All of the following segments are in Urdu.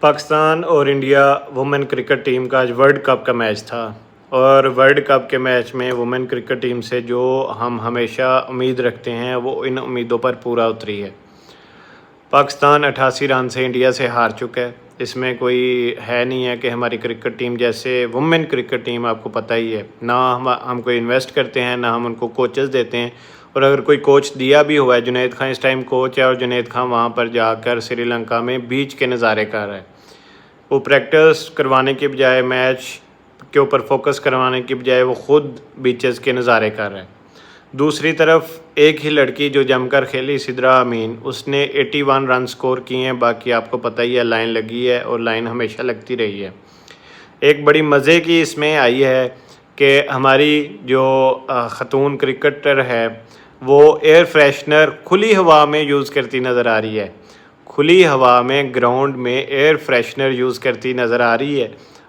پاکستان اور انڈیا وومن کرکٹ ٹیم کا آج ورلڈ کپ کا میچ تھا، اور ورلڈ کپ کے میچ میں وومن کرکٹ ٹیم سے جو ہم ہمیشہ امید رکھتے ہیں وہ ان امیدوں پر پورا اتری ہے۔ پاکستان 88 رن سے انڈیا سے ہار چکا ہے۔ اس میں کوئی ہے نہیں ہے کہ ہماری کرکٹ ٹیم جیسے وومن کرکٹ ٹیم آپ کو پتہ ہی ہے، نہ ہم کوئی انویسٹ کرتے ہیں، نہ ہم ان کو کوچز دیتے ہیں، اور اگر کوئی کوچ دیا بھی ہوا ہے، جنید خان اس ٹائم کوچ ہے، اور جنید خان وہاں پر جا کر سری لنکا میں بیچ کے نظارے کر رہا ہے۔ وہ پریکٹس کروانے کے بجائے، میچ کے اوپر فوکس کروانے کے بجائے وہ خود بیچز کے نظارے کر رہا ہے۔ دوسری طرف ایک ہی لڑکی جو جم کر کھیلی، سدرا امین، اس نے 81 رن سکور کیے ہیں۔ باقی آپ کو پتہ ہی ہے، لائن لگی ہے اور لائن ہمیشہ لگتی رہی ہے۔ ایک بڑی مزے کی اس میں آئی ہے کہ ہماری جو خاتون کرکٹر ہے وہ ایئر فریشنر کھلی ہوا میں یوز کرتی نظر آ رہی ہے۔ کھلی ہوا میں گراؤنڈ میں ایئر فریشنر یوز کرتی نظر آ رہی ہے۔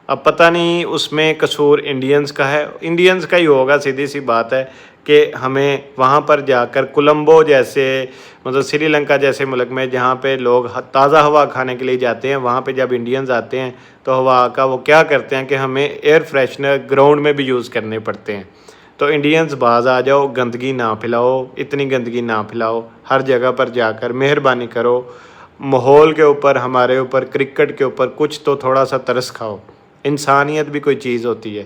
اب پتہ نہیں اس میں قصور انڈینز کا ہے، انڈینز کا ہی ہوگا، سیدھی سی بات ہے کہ ہمیں وہاں پر جا کر کولمبو جیسے، مطلب سری لنکا جیسے ملک میں جہاں پہ لوگ تازہ ہوا کھانے کے لیے جاتے ہیں، وہاں پہ جب انڈینز آتے ہیں تو ہوا کا وہ کیا کرتے ہیں کہ ہمیں ایئر فریشنر گراؤنڈ میں بھی یوز کرنے پڑتے ہیں۔ تو انڈینز باز آ جاؤ، گندگی نہ پھیلاؤ، اتنی گندگی نہ پھیلاؤ، ہر جگہ پر جا کر مہربانی کرو، ماحول کے اوپر، ہمارے اوپر، کرکٹ کے اوپر کچھ تو تھوڑا سا ترس کھاؤ۔ انسانیت بھی کوئی چیز ہوتی ہے۔